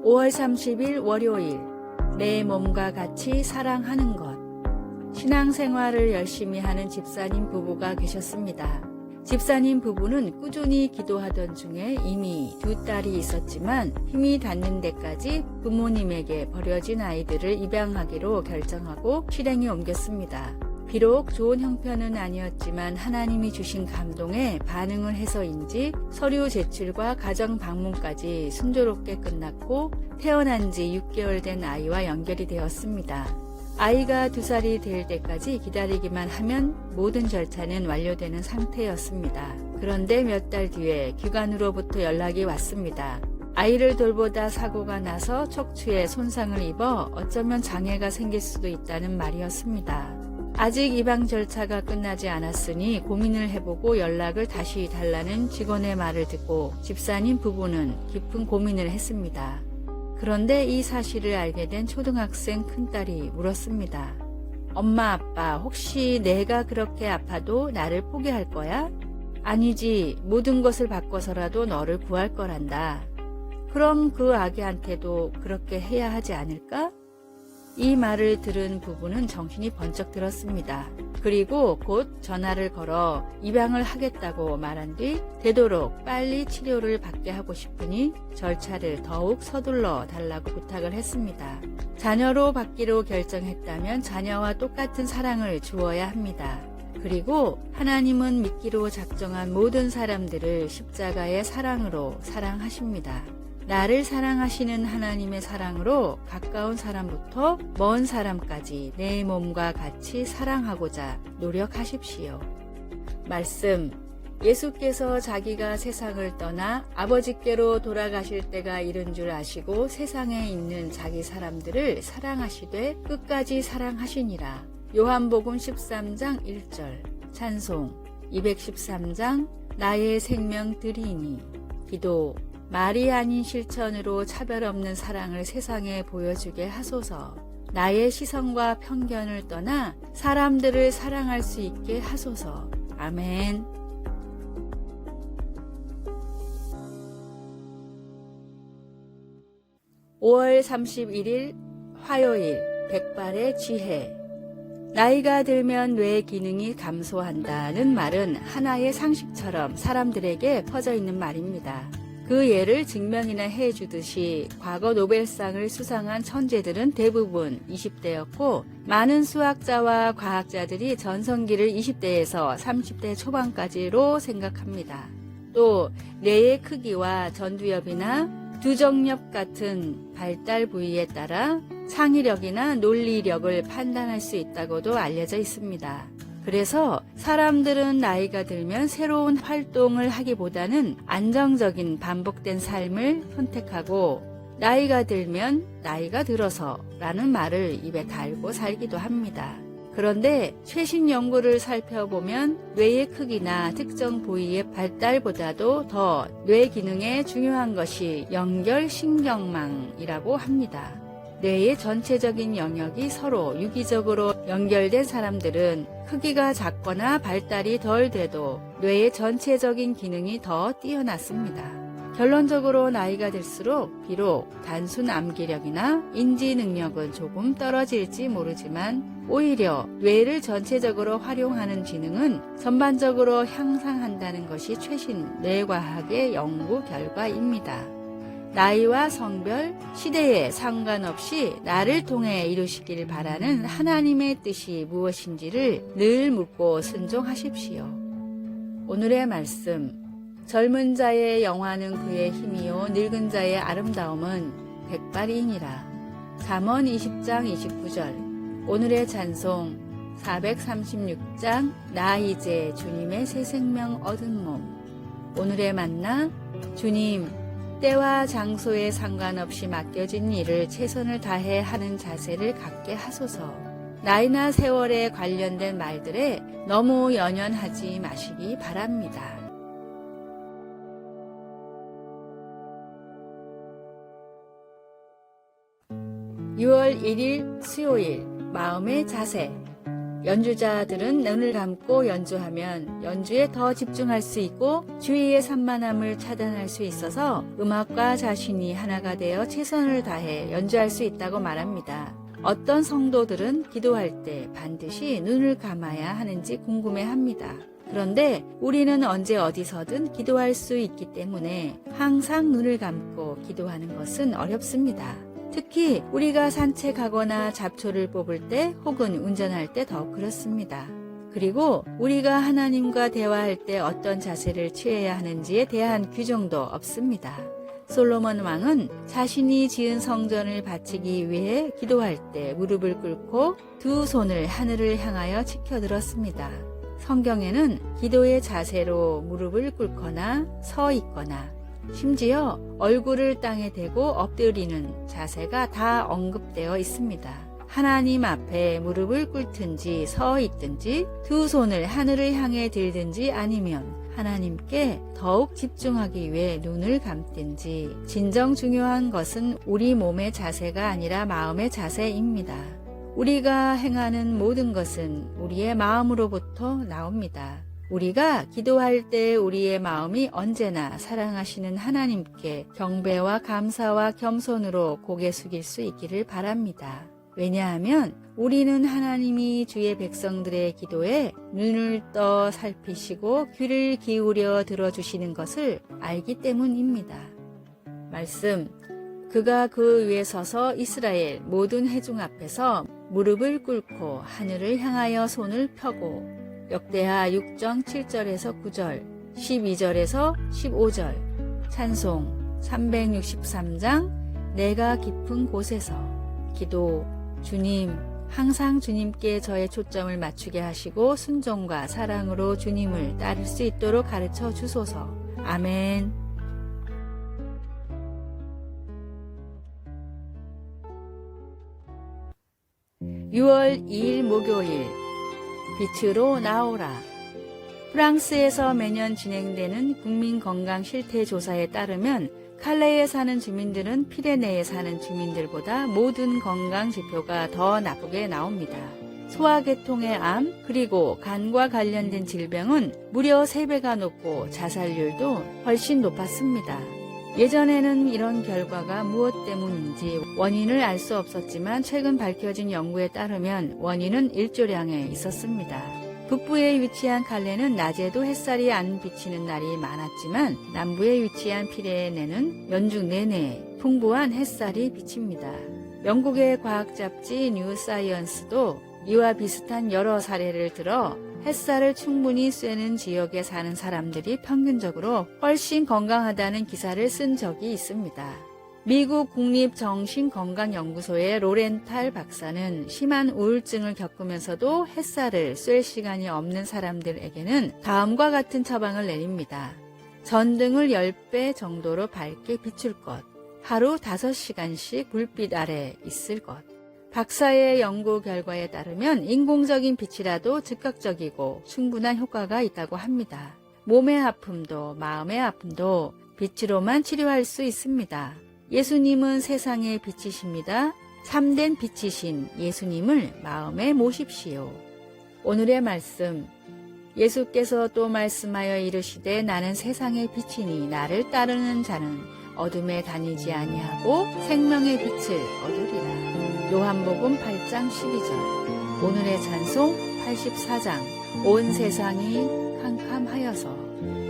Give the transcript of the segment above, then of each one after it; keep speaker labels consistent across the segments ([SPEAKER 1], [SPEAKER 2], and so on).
[SPEAKER 1] 5월 30일 월요일, 내 몸과 같이 사랑하는 것. 신앙생활을 열심히 하는 집사님 부부가 계셨습니다. 집사님 부부는 꾸준히 기도하던 중에 이미 2딸이 있었지만 힘이 닿는 데까지 부모님에게 버려진 아이들을 입양하기로 결정하고 실행에 옮겼습니다. 비록 좋은 형편은 아니었지만 하나님이 주신 감동에 반응을 해서인지 서류 제출과 가정 방문까지 순조롭게 끝났고 태어난 지 6개월 된 아이와 연결이 되었습니다. 아이가 2살이 될 때까지 기다리기만 하면 모든 절차는 완료되는 상태였습니다. 그런데 몇 달 뒤에 기관으로부터 연락이 왔습니다. 아이를 돌보다 사고가 나서 척추에 손상을 입어 어쩌면 장애가 생길 수도 있다는 말이었습니다. 아직 입양 절차가 끝나지 않았으니 고민을 해보고 연락을 다시 달라는 직원의 말을 듣고 집사님 부부는 깊은 고민을 했습니다. 그런데 이 사실을 알게 된 초등학생 큰딸이 물었습니다. 엄마, 아빠, 혹시 내가 그렇게 아파도 나를 포기할 거야? 아니지, 모든 것을 바꿔서라도 너를 구할 거란다. 그럼 그 아기한테도 그렇게 해야 하지 않을까? 이 말을 들은 부부는 정신이 번쩍 들었습니다. 그리고 곧 전화를 걸어 입양을 하겠다고 말한 뒤 되도록 빨리 치료를 받게 하고 싶으니 절차를 더욱 서둘러 달라고 부탁을 했습니다. 자녀로 받기로 결정했다면 자녀와 똑같은 사랑을 주어야 합니다. 그리고 하나님은 믿기로 작정한 모든 사람들을 십자가의 사랑으로 사랑하십니다. 나를 사랑하시는 하나님의 사랑으로 가까운 사람부터 먼 사람까지 내 몸과 같이 사랑하고자 노력하십시오. 말씀, 예수께서 자기가 세상을 떠나 아버지께로 돌아가실 때가 이른 줄 아시고 세상에 있는 자기 사람들을 사랑하시되 끝까지 사랑하시니라. 요한복음 13장 1절. 찬송 213장 나의 생명 드리니. 기도, 말이 아닌 실천으로 차별 없는 사랑을 세상에 보여주게 하소서. 나의 시선과 편견을 떠나 사람들을 사랑할 수 있게 하소서. 아멘. (5월 31일) 화요일, 백발의 지혜. 나이가 들면 뇌 기능이 감소한다는 말은 하나의 상식처럼 사람들에게 퍼져 있는 말입니다. 그 예를 증명이나 해주듯이 과거 노벨상을 수상한 천재들은 대부분 20대였고 많은 수학자와 과학자들이 전성기를 20대에서 30대 초반까지로 생각합니다. 또 뇌의 크기와 전두엽이나 두정엽 같은 발달 부위에 따라 창의력이나 논리력을 판단할 수 있다고도 알려져 있습니다. 그래서 사람들은 나이가 들면 새로운 활동을 하기보다는 안정적인 반복된 삶을 선택하고 나이가 들면 나이가 들어서 라는 말을 입에 달고 살기도 합니다. 그런데 최신 연구를 살펴보면 뇌의 크기나 특정 부위의 발달보다도 더 뇌 기능에 중요한 것이 연결신경망이라고 합니다. 뇌의 전체적인 영역이 서로 유기적으로 연결된 사람들은 크기가 작거나 발달이 덜 돼도 뇌의 전체적인 기능이 더 뛰어났습니다. 결론적으로 나이가 들수록 비록 단순 암기력이나 인지 능력은 조금 떨어질지 모르지만 오히려 뇌를 전체적으로 활용하는 지능은 전반적으로 향상한다는 것이 최신 뇌과학의 연구 결과입니다. 나이와 성별, 시대에 상관없이 나를 통해 이루시길 바라는 하나님의 뜻이 무엇인지를 늘 묻고 순종하십시오. 오늘의 말씀, 젊은 자의 영화는 그의 힘이요 늙은 자의 아름다움은 백발이니라. 잠언 20장 29절. 오늘의 찬송 436장 나 이제 주님의 새 생명 얻은 몸. 오늘의 만나, 주님, 때와 장소에 상관없이 맡겨진 일을 최선을 다해 하는 자세를 갖게 하소서. 나이나 세월에 관련된 말들에 너무 연연하지 마시기 바랍니다. 6월 1일 수요일, 마음의 자세. 연주자들은 눈을 감고 연주하면 연주에 더 집중할 수 있고 주위의 산만함을 차단할 수 있어서 음악과 자신이 하나가 되어 최선을 다해 연주할 수 있다고 말합니다. 어떤 성도들은 기도할 때 반드시 눈을 감아야 하는지 궁금해합니다. 그런데 우리는 언제 어디서든 기도할 수 있기 때문에 항상 눈을 감고 기도하는 것은 어렵습니다. 특히 우리가 산책하거나 잡초를 뽑을 때 혹은 운전할 때 더 그렇습니다. 그리고 우리가 하나님과 대화할 때 어떤 자세를 취해야 하는지에 대한 규정도 없습니다. 솔로몬 왕은 자신이 지은 성전을 바치기 위해 기도할 때 무릎을 꿇고 두 손을 하늘을 향하여 치켜들었습니다. 성경에는 기도의 자세로 무릎을 꿇거나 서 있거나 심지어 얼굴을 땅에 대고 엎드리는 자세가 다 언급되어 있습니다. 하나님 앞에 무릎을 꿇든지 서 있든지 두 손을 하늘을 향해 들든지 아니면 하나님께 더욱 집중하기 위해 눈을 감든지 진정 중요한 것은 우리 몸의 자세가 아니라 마음의 자세입니다. 우리가 행하는 모든 것은 우리의 마음으로부터 나옵니다. 우리가 기도할 때 우리의 마음이 언제나 사랑하시는 하나님께 경배와 감사와 겸손으로 고개 숙일 수 있기를 바랍니다. 왜냐하면 우리는 하나님이 주의 백성들의 기도에 눈을 떠 살피시고 귀를 기울여 들어주시는 것을 알기 때문입니다. 말씀, 그가 그 위에 서서 이스라엘 모든 회중 앞에서 무릎을 꿇고 하늘을 향하여 손을 펴고 역대하 6장 7절에서 9절, 12절에서 15절, 찬송 363장 내가 깊은 곳에서 기도, 주님, 항상 주님께 저의 초점을 맞추게 하시고 순종과 사랑으로 주님을 따를 수 있도록 가르쳐 주소서. 아멘. (6월 2일) 목요일 빛으로 나오라. 프랑스에서 매년 진행되는 국민건강실태조사에 따르면 칼레에 사는 주민들은 피레네에 사는 주민들보다 모든 건강지표가 더 나쁘게 나옵니다. 소화계통의 암 그리고 간과 관련된 질병은 무려 3배가 높고 자살률도 훨씬 높았습니다. 예전에는 이런 결과가 무엇 때문인지 원인을 알 수 없었지만 최근 밝혀진 연구에 따르면 원인은 일조량에 있었습니다. 북부에 위치한 칼레는 낮에도 햇살이 안 비치는 날이 많았지만 남부에 위치한 피레네는 연중 내내 풍부한 햇살이 비칩니다. 영국의 과학 잡지 뉴사이언스도 이와 비슷한 여러 사례를 들어 햇살을 충분히 쐬는 지역에 사는 사람들이 평균적으로 훨씬 건강하다는 기사를 쓴 적이 있습니다. 미국 국립정신건강연구소의 로렌탈 박사는 심한 우울증을 겪으면서도 햇살을 쐴 시간이 없는 사람들에게는 다음과 같은 처방을 내립니다. 전등을 10배 정도로 밝게 비출 것, 하루 5시간씩 불빛 아래 있을 것. 박사의 연구 결과에 따르면 인공적인 빛이라도 즉각적이고 충분한 효과가 있다고 합니다. 몸의 아픔도 마음의 아픔도 빛으로만 치료할 수 있습니다. 예수님은 세상의 빛이십니다. 참된 빛이신 예수님을 마음에 모십시오. 오늘의 말씀, 예수께서 또 말씀하여 이르시되 나는 세상의 빛이니 나를 따르는 자는 어둠에 다니지 아니하고 생명의 빛을 얻으리라. 요한복음 8장 12절. 오늘의 찬송 84장. 온 세상이 캄캄하여서.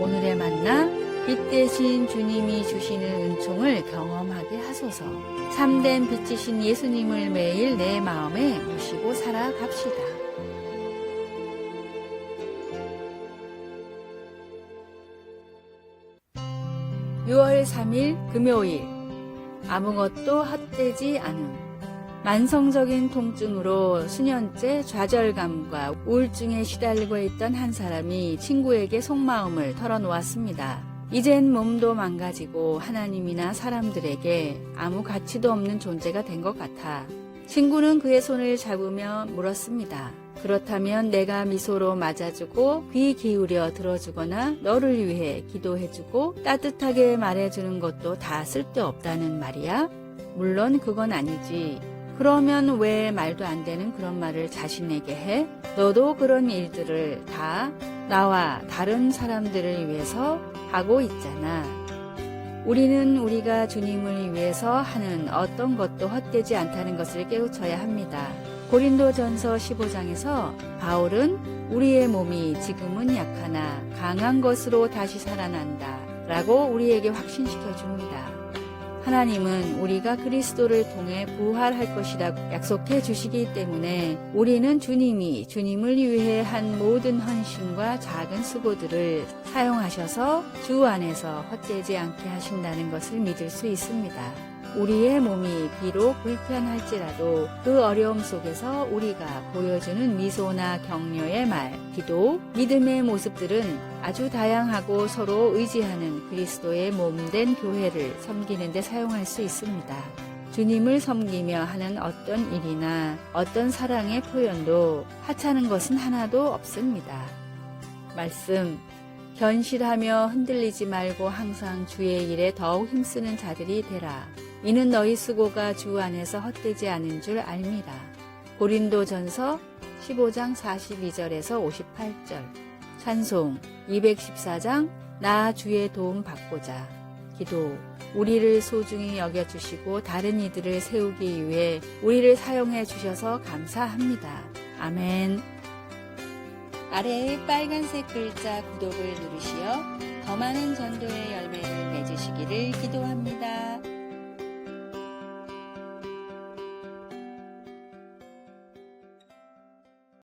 [SPEAKER 1] 오늘의 만나, 빛 대신 주님이 주시는 은총을 경험하게 하소서. 참된 빛이신 예수님을 매일 내 마음에 모시고 살아갑시다. (6월 3일) 금요일. 아무것도 헛되지 않음. 만성적인 통증으로 수년째 좌절감과 우울증에 시달리고 있던 한 사람이 친구에게 속마음을 털어놓았습니다. 이젠 몸도 망가지고 하나님이나 사람들에게 아무 가치도 없는 존재가 된 것 같아. 친구는 그의 손을 잡으며 물었습니다. 그렇다면 내가 미소로 맞아주고 귀 기울여 들어주거나 너를 위해 기도해주고 따뜻하게 말해주는 것도 다 쓸데없다는 말이야? 물론 그건 아니지. 그러면 왜 말도 안 되는 그런 말을 자신에게 해? 너도 그런 일들을 다 나와 다른 사람들을 위해서 하고 있잖아. 우리는 우리가 주님을 위해서 하는 어떤 것도 헛되지 않다는 것을 깨우쳐야 합니다. 고린도전서 15장에서 바울은 우리의 몸이 지금은 약하나 강한 것으로 다시 살아난다 라고 우리에게 확신시켜 줍니다. 하나님은 우리가 그리스도를 통해 부활할 것이라고 약속해 주시기 때문에 우리는 주님이 주님을 위해 한 모든 헌신과 작은 수고들을 사용하셔서 주 안에서 헛되지 않게 하신다는 것을 믿을 수 있습니다. 우리의 몸이 비록 불편할지라도 그 어려움 속에서 우리가 보여주는 미소나 격려의 말, 기도, 믿음의 모습들은 아주 다양하고 서로 의지하는 그리스도의 몸된 교회를 섬기는 데 사용할 수 있습니다. 주님을 섬기며 하는 어떤 일이나 어떤 사랑의 표현도 하찮은 것은 하나도 없습니다. 말씀, 견실하며 흔들리지 말고 항상 주의 일에 더욱 힘쓰는 자들이 되라. 이는 너희 수고가 주 안에서 헛되지 않은 줄 알미라. 고린도전서 15장 42절에서 58절. 찬송 214장 나 주의 도움 받고자. 기도 우리를 소중히 여겨주시고 다른 이들을 세우기 위해 우리를 사용해 주셔서 감사합니다. 아멘. 아래의 빨간색 글자 구독을 누르시어 더 많은 전도의 열매를 맺으시기를 기도합니다.